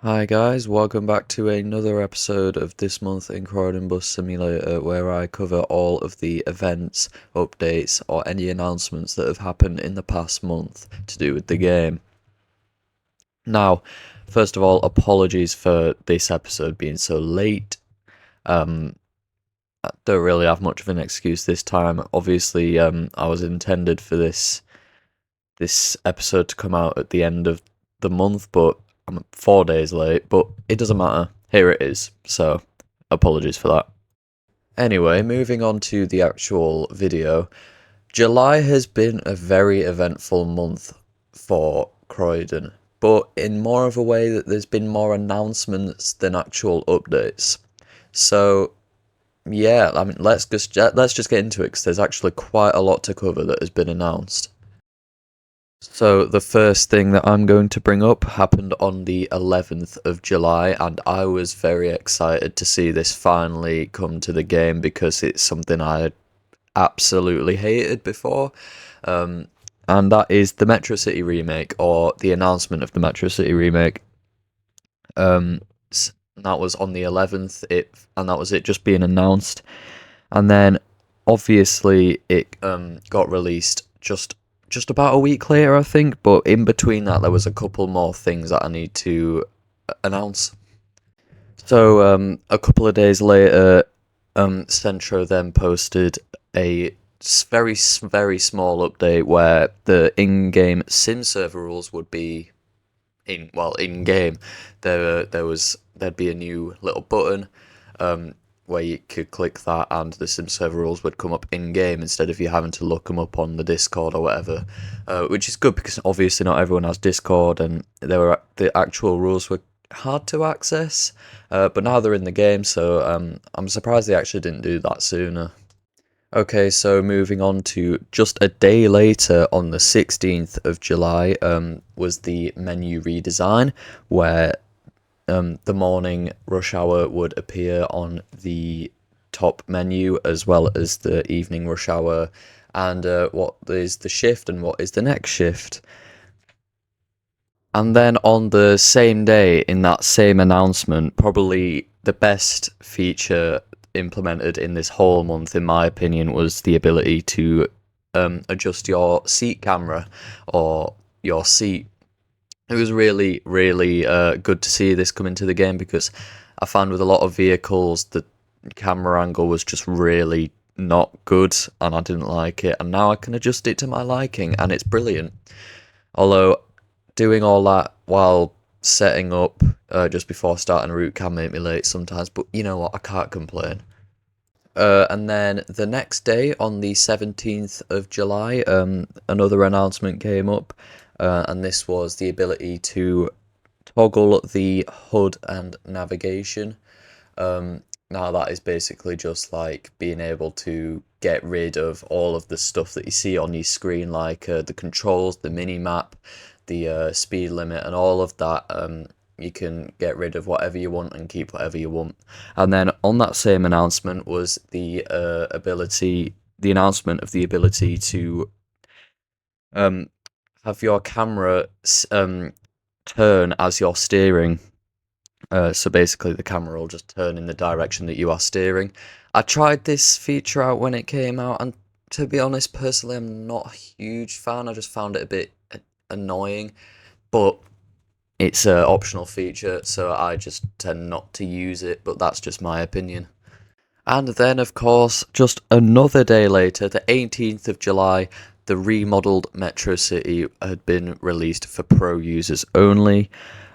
Hi guys, welcome back to another episode of This Month in Croydon Bus Simulator, where I cover all of the events, updates, or any announcements that have happened in the past month to do with the game. Now, first of all, apologies for this episode being so late. I don't really have much of an excuse this time. Obviously, I was intended for this episode to come out at the end of the month, but I'm 4 days late, but it doesn't matter. Here it is, so apologies for that. Anyway, moving on to the actual video. July has been a very eventful month for Croydon, but in more of a way that there's been more announcements than actual updates. So, yeah, I mean, let's just get into it because there's actually quite a lot to cover that has been announced. So the first thing that I'm going to bring up happened on the 11th of July, and I was very excited to see this finally come to the game because it's something I had absolutely hated before. And that is the Metro City remake, or the announcement of the Metro City remake. That was on the 11th, and that was it just being announced. And then obviously it got released just about a week later, I think, but in between that there was a couple more things that I need to announce. So a couple of days later, Centro then posted a very small update where the in-game sim server rules would be in game. There'd be a new little button where you could click that and the sim server rules would come up in game instead of you having to look them up on the Discord or whatever, which is good because obviously not everyone has Discord, and the actual rules were hard to access, but now they're in the game, so I'm surprised they actually didn't do that sooner. Okay, so moving on to just a day later, on the 16th of July, was the menu redesign, where the morning rush hour would appear on the top menu, as well as the evening rush hour, and what is the shift and what is the next shift. And then on the same day, in that same announcement, probably the best feature implemented in this whole month, in my opinion, was the ability to adjust your seat camera or your seat. It was really good to see this come into the game because I found with a lot of vehicles the camera angle was just really not good and I didn't like it, and now I can adjust it to my liking and it's brilliant. Although doing all that while setting up just before starting a route can make me late sometimes, but you know what, I can't complain. And then the next day, on the 17th of July, another announcement came up, and this was the ability to toggle the HUD and navigation. Now that is basically just like being able to get rid of all of the stuff that you see on your screen, like the controls, the mini map, the speed limit, and all of that. You can get rid of whatever you want and keep whatever you want. And then on that same announcement was the announcement of the ability to um, have your camera turn as you're steering. So basically, the camera will just turn in the direction that you are steering. I tried this feature out when it came out, and to be honest, personally, I'm not a huge fan. I just found it a bit annoying, but it's an optional feature, so I just tend not to use it, but that's just my opinion. And then, of course, just another day later, the 18th of July, the remodeled Metro City had been released for pro users only.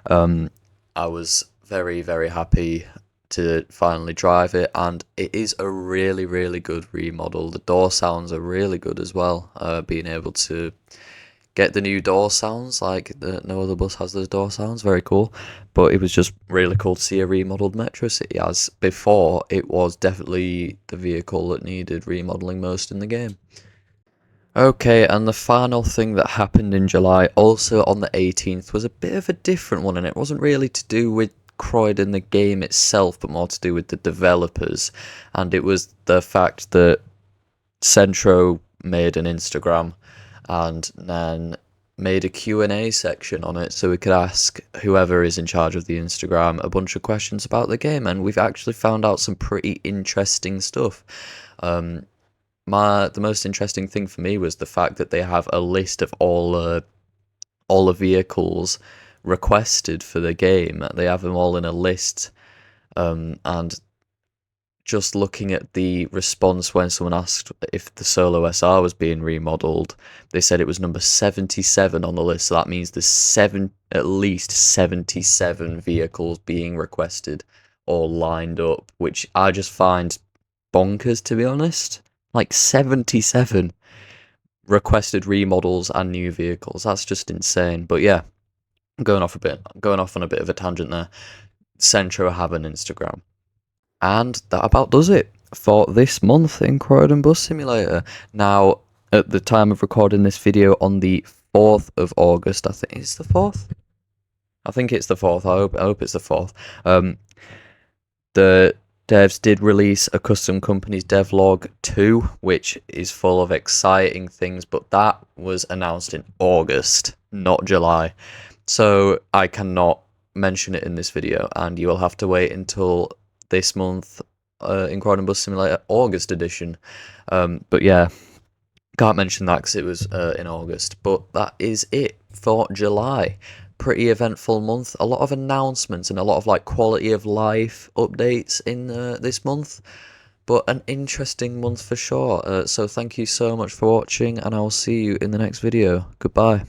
I was very happy to finally drive it, and it is a really good remodel. The door sounds are really good as well, being able to get the new door sounds, like no other bus has those door sounds, very cool. But it was just really cool to see a remodeled Metro City, as before it was definitely the vehicle that needed remodeling most in the game. Okay, and the final thing that happened in July, also on the 18th, was a bit of a different one, and it wasn't really to do with Croydon, the game itself, but more to do with the developers. And it was the fact that Centro made an Instagram, and then made a Q&A section on it so we could ask whoever is in charge of the Instagram a bunch of questions about the game, and we've actually found out some pretty interesting stuff. The most interesting thing for me was the fact that they have a list of all the vehicles requested for the game. They have them all in a list, and just looking at the response when someone asked if the Solo SR was being remodeled, they said it was number 77 on the list. So that means there's at least 77 vehicles being requested or lined up, which I just find bonkers, to be honest. Like 77 requested remodels and new vehicles. That's just insane. But yeah, I'm going off on a bit of a tangent there. Centro have an Instagram. And that about does it for this month in Croydon Bus Simulator. Now, at the time of recording this video on the 4th of August, I think it's the 4th? I think it's the 4th, I hope it's the 4th. The devs did release a Custom Companies devlog 2, which is full of exciting things, but that was announced in August, not July. So I cannot mention it in this video, and you will have to wait until this month in Croydon Bus Simulator August edition. But yeah, can't mention that because it was in August. But that is it for July. Pretty eventful month. A lot of announcements and a lot of like quality of life updates in this month. But an interesting month for sure. So thank you so much for watching, and I'll see you in the next video. Goodbye.